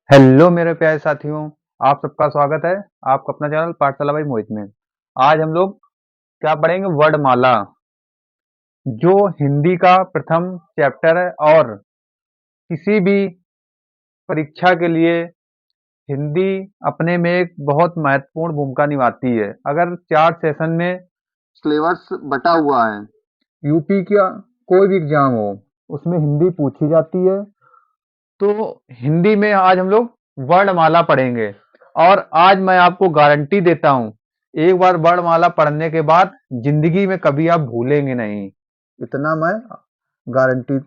Hello मेरे प्यारे साथियों, आप सबका स्वागत है आपका अपना चैनल पाठशाला बाई मोहित में। आज हम लोग क्या पढ़ेंगे? वर्णमाला, जो हिंदी का प्रथम चैप्टर है और किसी भी परीक्षा के लिए हिंदी अपने में एक बहुत महत्वपूर्ण भूमिका निभाती है। अगर 4 सेशन में सिलेबस बटा हुआ है, यूपी का कोई भी एग्जाम हो, उसमें हिंदी पूछी जाती है। तो हिंदी में आज हम लोग वर्णमाला पढ़ेंगे और आज मैं आपको गारंटी देता हूं, एक बार वर्णमाला पढ़ने के बाद जिंदगी में कभी आप भूलेंगे नहीं, इतना मैं गारंटी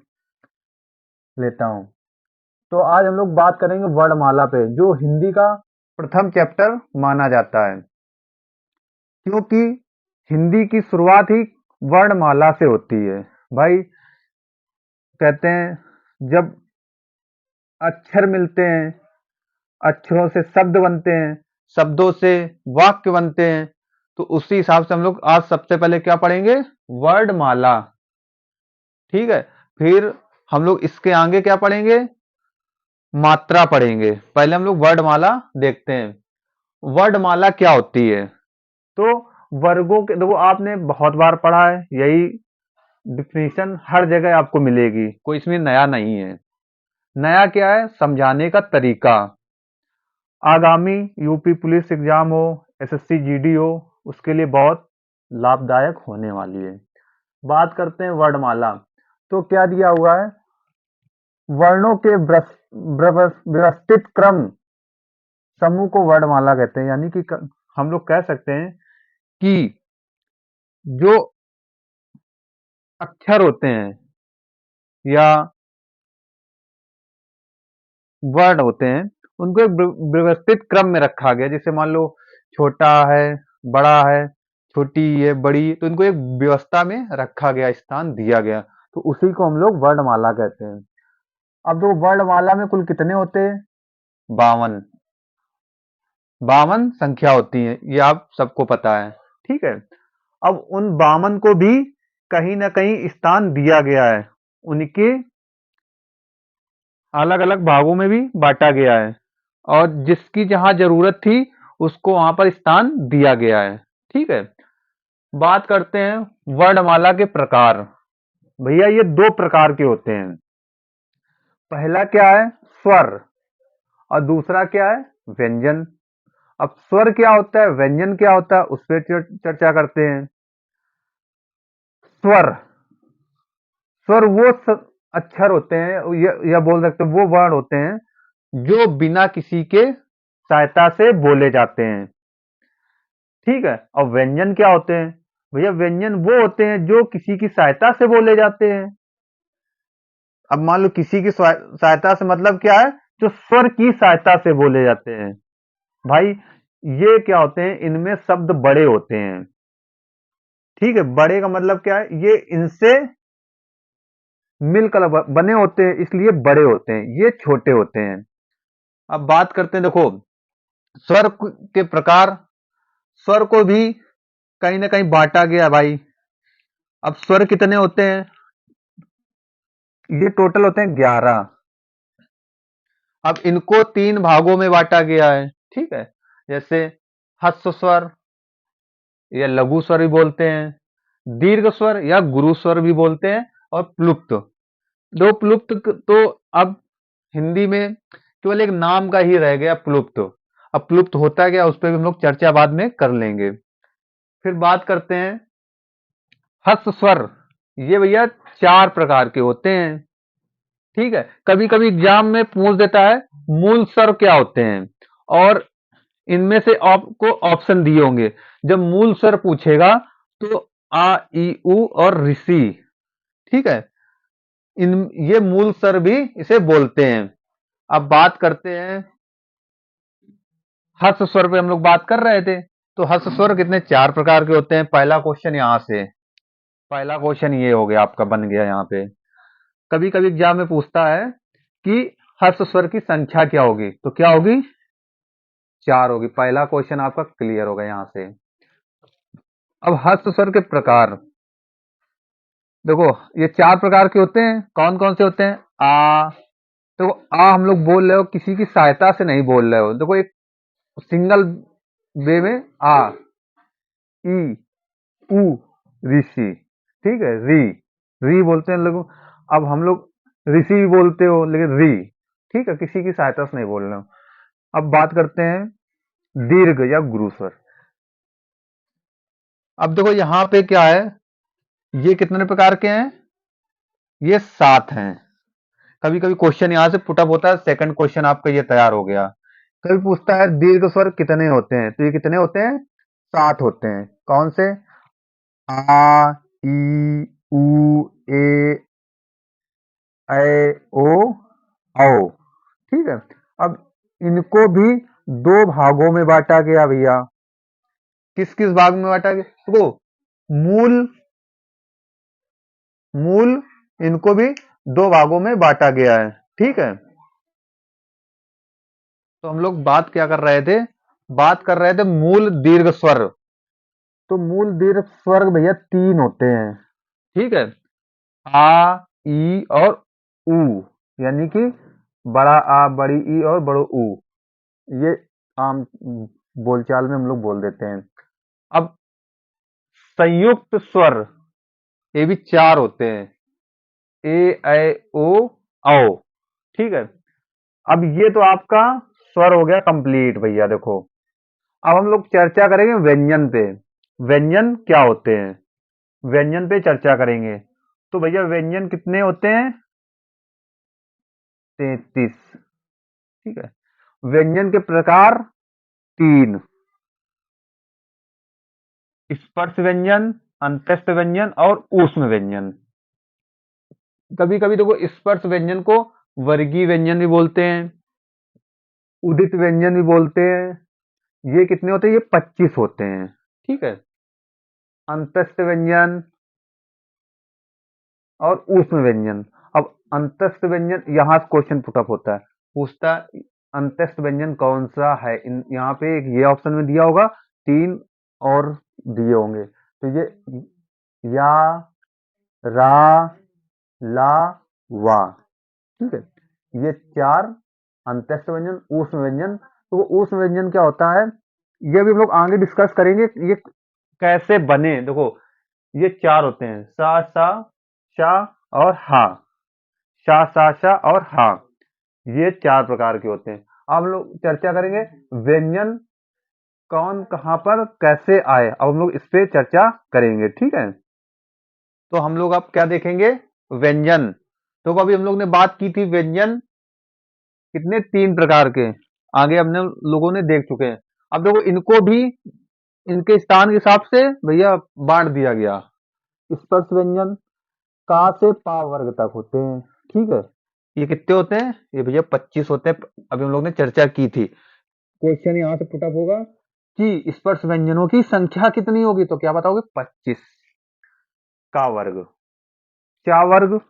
लेता हूं। तो आज हम लोग बात करेंगे वर्णमाला पे, जो हिंदी का प्रथम चैप्टर माना जाता है, क्योंकि हिंदी की शुरुआत ही वर्णमाला से होती है। भाई, कहते हैं जब अक्षर मिलते हैं, अक्षरों से शब्द बनते हैं, शब्दों से वाक्य बनते हैं। तो उसी हिसाब से हम लोग आज सबसे पहले क्या पढ़ेंगे? वर्णमाला। ठीक है, फिर हम लोग इसके आगे क्या पढ़ेंगे? मात्रा पढ़ेंगे। पहले हम लोग वर्णमाला देखते हैं। वर्णमाला क्या होती है? तो वर्गों के, देखो आपने बहुत बार पढ़ा है, यही डिफिनीशन हर जगह आपको मिलेगी, कोई इसमें नया नहीं है। नया क्या है? समझाने का तरीका। आगामी यूपी पुलिस एग्जाम हो, एसएससी जीडी हो, उसके लिए बहुत लाभदायक होने वाली है। बात करते हैं वर्णमाला। तो क्या दिया हुआ है? वर्णों के व्यवस्थित क्रम समूह को वर्णमाला कहते हैं। यानी कि हम लोग कह सकते हैं कि जो अक्षर होते हैं या वर्ड होते हैं, उनको एक व्यवस्थित क्रम में रखा गया। जैसे मान लो छोटा है, बड़ा है, छोटी है, बड़ी, तो इनको एक व्यवस्था में रखा गया, स्थान दिया गया। तो उसी को हम लोग वर्णमाला कहते हैं। अब तो वर्णमाला में कुल कितने होते हैं? 52। 52 संख्या होती है, ये आप सबको पता है। ठीक है, अब उन 52 को भी कहीं ना कहीं स्थान दिया गया है, उनके अलग अलग भागों में भी बांटा गया है, और जिसकी जहां जरूरत थी उसको वहां पर स्थान दिया गया है। ठीक है, बात करते हैं वर्णमाला के प्रकार। भैया, ये दो प्रकार के होते हैं। पहला क्या है? स्वर। और दूसरा क्या है? व्यंजन। अब स्वर क्या होता है, व्यंजन क्या होता है, उस पर चर्चा करते हैं। स्वर, स्वर वो अक्षर होते हैं, या बोल सकते हैं वो वर्ण होते हैं जो बिना किसी के सहायता से बोले जाते हैं। ठीक है, और व्यंजन क्या होते हैं? भैया, व्यंजन वो होते हैं जो किसी की सहायता से बोले जाते हैं। अब मान लो किसी की सहायता से मतलब क्या है? जो स्वर की सहायता से बोले जाते हैं। भाई, ये क्या होते हैं? इनमें शब्द बड़े होते हैं। ठीक है, बड़े का मतलब क्या है? ये इनसे मिलकर बने होते हैं, इसलिए बड़े होते हैं। ये छोटे होते हैं। अब बात करते हैं, देखो स्वर के प्रकार। स्वर को भी कहीं ना कहीं बांटा गया भाई। अब स्वर कितने होते हैं? ये टोटल होते हैं 11। अब इनको 3 भागों में बांटा गया है। ठीक है, जैसे हस्व स्वर या लघु स्वर भी बोलते हैं, दीर्घ स्वर या गुरु स्वर भी बोलते हैं, और प्लुप्त। दो प्लुप्त तो अब हिंदी में केवल एक नाम का ही रह गया, प्लुप्त। अब प्लुप्त होता है क्या, उस पर भी हम लोग चर्चा बाद में कर लेंगे। फिर बात करते हैं हस्व स्वर। ये भैया 4 प्रकार के होते हैं। ठीक है, कभी कभी एग्जाम में पूछ देता है मूल स्वर क्या होते हैं, और इनमें से आपको ऑप्शन दिए होंगे। जब मूल स्वर पूछेगा तो आ, ई, उ और ऋषि। ठीक है, इन ये मूल स्वर भी इसे बोलते हैं। अब बात करते हैं हर्ष स्वर पे, हम लोग बात कर रहे थे। तो हर्ष स्वर कितने? 4 प्रकार के होते हैं। पहला क्वेश्चन यहां से, पहला क्वेश्चन ये हो गया आपका, बन गया यहाँ पे। कभी कभी एग्जाम में पूछता है कि हर्ष स्वर की संख्या क्या होगी, तो क्या होगी? 4 होगी। पहला क्वेश्चन आपका क्लियर होगा यहां से। अब हर्ष स्वर के प्रकार देखो, ये 4 प्रकार के होते हैं। कौन कौन से होते हैं? आ, देखो आ हम लोग बोल रहे हो, किसी की सहायता से नहीं बोल रहे हो। देखो एक सिंगल वे में आ, ई, उ, ऋषि, ठीक है, री, री बोलते हैं लोग। अब हम लोग ऋषि भी बोलते हो लेकिन री, ठीक है, किसी की सहायता से नहीं बोल रहे हो। अब बात करते हैं दीर्घ या गुरु स्वर। अब देखो यहाँ पे क्या है, ये कितने प्रकार के हैं, ये 7 हैं। कभी कभी क्वेश्चन यहाँ से पुटअप होता है, सेकंड क्वेश्चन आपका ये तैयार हो गया। कभी पूछता है दीर्घ स्वर कितने होते हैं, तो ये कितने होते हैं, 7 होते हैं। कौन से, आ, ई, उ, ए, ऐ, ओ, औ, ठीक है। अब इनको भी 2 भागों में बांटा गया भैया। किस किस भाग में बांटा गया, देखो मूल, मूल, इनको भी 2 भागों में बांटा गया है, ठीक है। तो हम लोग बात क्या कर रहे थे, बात कर रहे थे मूल दीर्घ स्वर। तो मूल दीर्घ स्वर भैया 3 होते हैं, ठीक है। आ, ई और उ, यानी कि बड़ा आ, बड़ी ई और बड़ो ऊ, ये आम बोलचाल में हम लोग बोल देते हैं। अब संयुक्त स्वर, ये भी 4 होते हैं, ए, ऐ, ओ, औ, ठीक है। अब ये तो आपका स्वर हो गया कंप्लीट भैया। देखो अब हम लोग चर्चा करेंगे व्यंजन पे, व्यंजन क्या होते हैं, व्यंजन पे चर्चा करेंगे। तो भैया व्यंजन कितने होते हैं, 33, ठीक है। व्यंजन के प्रकार 3, स्पर्श व्यंजन, अंतस्थ व्यंजन और ऊष्म व्यंजन। कभी कभी देखो स्पर्श व्यंजन को वर्गीय व्यंजन भी बोलते हैं, उदित व्यंजन भी बोलते हैं। ये कितने होते हैं, ये 25 होते हैं, ठीक है। अंतस्थ व्यंजन और ऊष्म व्यंजन। अब अंतस्थ व्यंजन, यहाँ से क्वेश्चन पुटअप होता है, पूछता है अंतस्थ व्यंजन कौन सा है। यहाँ पे एक ये ऑप्शन में दिया होगा, 3 और दिए होंगे। तो ये या, रा, ला, वा, ठीक है। ये 4 अंतस्थ व्यंजन, ऊष्म व्यंजन। तो वो ऊष्म व्यंजन क्या होता है, ये भी हम लोग आगे डिस्कस करेंगे, ये कैसे बने। देखो ये 4 होते हैं, सा, शा और हा, शा, सा, शा और हा, ये 4 प्रकार के होते हैं। अब हम लोग चर्चा करेंगे व्यंजन कौन कहां पर कैसे आए, अब हम लोग इस पे चर्चा करेंगे, ठीक है। तो हम लोग अब क्या देखेंगे, व्यंजन। तो अभी हम लोग ने बात की थी व्यंजन कितने, 3 प्रकार के, आगे हमने लोगों ने देख चुके हैं। अब देखो इनको भी इनके स्थान के हिसाब से भैया बांट दिया गया। स्पर्श व्यंजन का से पा वर्ग तक होते हैं, ठीक है। ये कितने होते हैं, ये भैया 25 होते हैं, अभी हम लोग ने चर्चा की थी। क्वेश्चन यहाँ से पुटअप होगा कि स्पर्श व्यंजनों की संख्या कितनी होगी, तो क्या बताओगे, 25 का वर्ग, चा वर्ग,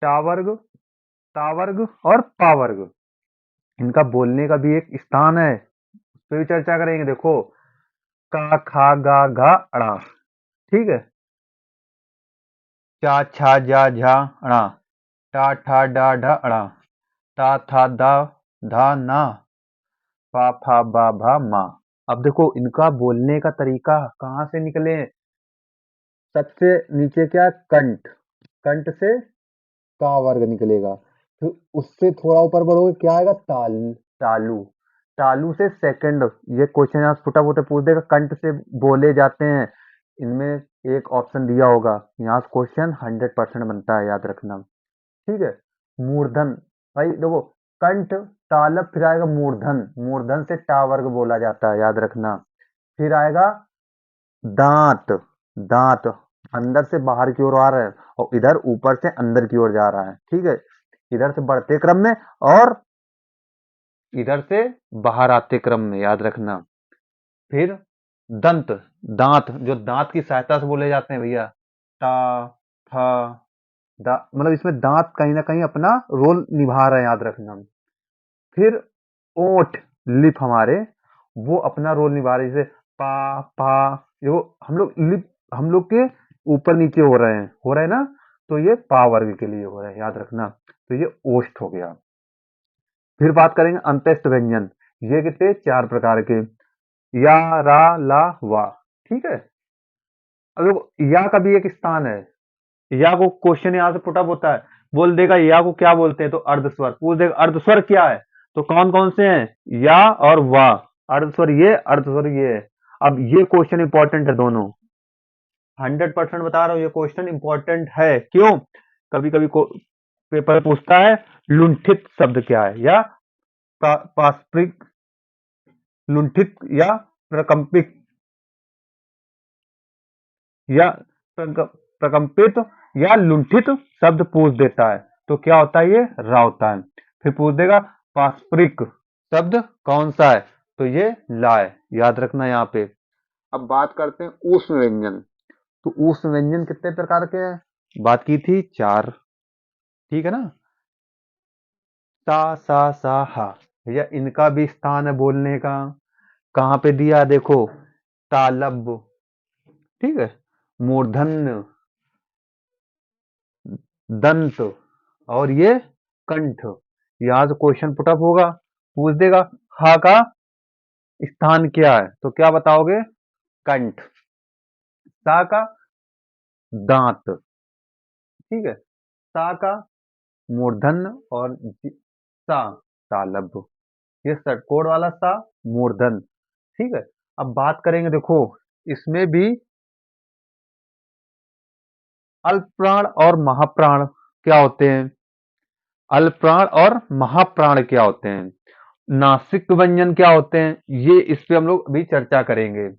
टा वर्ग, ता वर्ग और पा वर्ग। इनका बोलने का भी एक स्थान है, उस पर भी चर्चा करेंगे। देखो का, खा, गा, घा, अड़ा, ठीक है। चा, छा, जा, झा, अड़ा, टा, ठा, डा, ढा, अड़ा, ता, था, दा, धा, ना, पा, फा, बा, भा, मा। अब देखो इनका बोलने का तरीका कहाँ से निकले, सबसे नीचे क्या है, कंठ, कंठ से का वर्ग निकलेगा। फिर उससे थोड़ा ऊपर बढ़ोगे, क्या आएगा, ताल, तालु, तालु से सेकंड। ये क्वेश्चन यहाँ फुटा फुटा पूछ देगा, कंठ से बोले जाते हैं, इनमें एक ऑप्शन दिया होगा, यहाँ से क्वेश्चन 100% बनता है, याद रखना, ठीक है। मूर्धन, भाई देखो कंठ, तालब, फिर आएगा मूर्धन, मूर्धन से टा वर्ग बोला जाता है, याद रखना। फिर आएगा दांत, दांत अंदर से बाहर की ओर आ रहा है और इधर ऊपर से अंदर की ओर जा रहा है, ठीक है। इधर से बढ़ते क्रम में और इधर से बाहर आते क्रम में, याद रखना। फिर दंत, दांत जो दांत की सहायता से बोले जाते हैं भैया, टा, था, दा, मतलब इसमें दांत कहीं ना कहीं अपना रोल निभा रहे हैं, याद रखना। फिर ओठ, लिप हमारे, वो अपना रोल निभा रहे हैं, जैसे पा, पा, जो हम लोग लिप हम लोग के ऊपर नीचे हो रहे हैं ना, तो ये पा वर्ग के लिए हो रहा है, याद रखना। तो ये ओष्ठ हो गया। फिर बात करेंगे अंत्यस्थ व्यंजन, ये कितने 4 प्रकार के, या, रा, ला, वा। ठीक है। अब देखो या का भी एक स्थान है, या को क्वेश्चन यहाँ से पुटअप होता है, बोल देगा या को क्या बोलते हैं, तो अर्धस्वर पूछ देगा, अर्धस्वर क्या है, तो कौन कौन से हैं, या और वा। अर्धस्वर ये, अर्धस्वर ये है। अब ये क्वेश्चन इंपॉर्टेंट है दोनों, 100% बता रहा हूँ, ये क्वेश्चन इंपॉर्टेंट है। क्यों? कभी कभी पेपर पूछता है लुंठित शब्द क्या है, या पारस्परिक लुंठित, या प्रकंपित, या प्रकंपित या लुंठित शब्द पूछ देता है, तो क्या होता है, ये रा होता है। फिर पूछ देगा पारस्परिक शब्द कौन सा है, तो ये ला है, याद रखना यहाँ पे। अब बात करते हैं ऊष्म व्यंजन। तो ऊष्म व्यंजन कितने प्रकार के हैं, बात की थी 4। ठीक है ना। सा हा, भैया इनका भी स्थान है बोलने का, कहाँ पे दिया देखो, तालब, ठीक है, मूर्धन्य, दंत, और ये कंठ। यहाँ से क्वेश्चन पुटअप होगा, पूछ देगा हा का स्थान क्या है, तो क्या बताओगे, कंठ। सा का दांत, ठीक है, सा का मूर्धन्य, और सा तालब, ये षटकोण वाला सा मूर्धन। ठीक है। अब बात करेंगे देखो, इसमें भी अल्पप्राण और महाप्राण क्या होते हैं, अल्पप्राण और महाप्राण क्या होते हैं, नासिक व्यंजन क्या होते हैं, ये इस पे हम लोग अभी चर्चा करेंगे।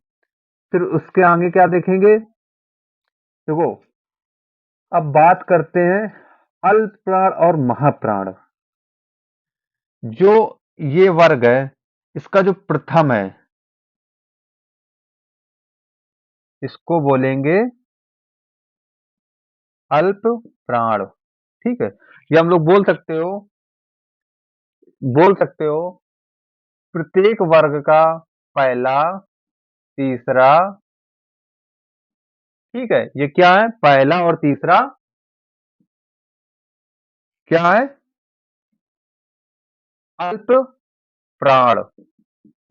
फिर उसके आगे क्या देखेंगे, देखो अब बात करते हैं अल्पप्राण और महाप्राण। जो ये वर्ग है, इसका जो प्रथम है, इसको बोलेंगे अल्प प्राण। ठीक है। ये हम लोग बोल सकते हो प्रत्येक वर्ग का पहला, तीसरा, ठीक है, ये क्या है, पहला और तीसरा क्या है, अल्प प्राण।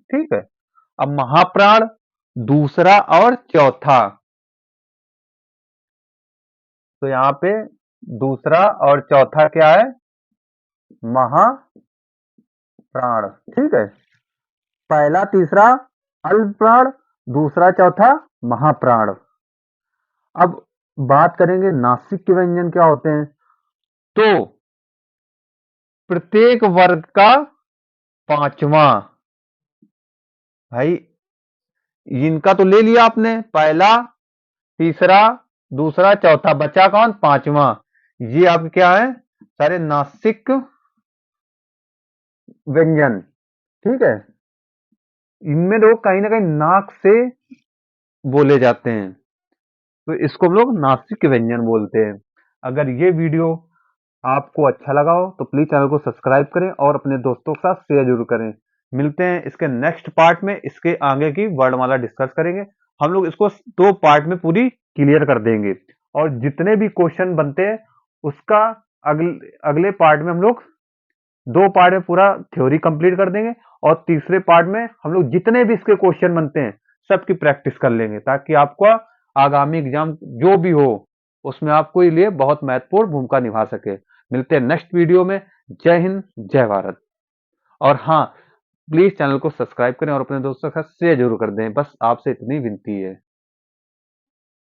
ठीक है। अब महाप्राण दूसरा और चौथा, तो यहाँ पे दूसरा और चौथा क्या है, महाप्राण। ठीक है। पहला तीसरा अल्प प्राण, दूसरा चौथा महाप्राण। अब बात करेंगे नासिक के व्यंजन क्या होते हैं, तो प्रत्येक वर्ग का पांचवा, भाई इनका तो ले लिया आपने, पहला, तीसरा, दूसरा, चौथा, बचा कौन, पांचवा। ये आपके क्या है, सारे नासिक व्यंजन। ठीक है। इनमें लोग कहीं ना कहीं नाक से बोले जाते हैं, तो इसको हम लोग नासिक व्यंजन बोलते हैं। अगर ये वीडियो आपको अच्छा लगा हो तो प्लीज चैनल को सब्सक्राइब करें और अपने दोस्तों के साथ शेयर जरूर करें। मिलते हैं इसके नेक्स्ट पार्ट में, इसके आगे की वर्णमाला डिस्कस करेंगे। हम लोग इसको 2 पार्ट में पूरी क्लियर कर देंगे, और जितने भी क्वेश्चन बनते हैं उसका अगले पार्ट में हम लोग 2 पार्ट में पूरा थ्योरी कंप्लीट कर देंगे, और तीसरे पार्ट में हम लोग जितने भी इसके क्वेश्चन बनते हैं सबकी प्रैक्टिस कर लेंगे, ताकि आपका आगामी एग्जाम जो भी हो उसमें आपको ये लिए बहुत महत्वपूर्ण भूमिका निभा सके। मिलते हैं नेक्स्ट वीडियो में। जय हिंद, जय भारत। और हाँ, प्लीज चैनल को सब्सक्राइब करें और अपने दोस्तों के साथ शेयर जरूर कर दें, बस आपसे इतनी विनती है।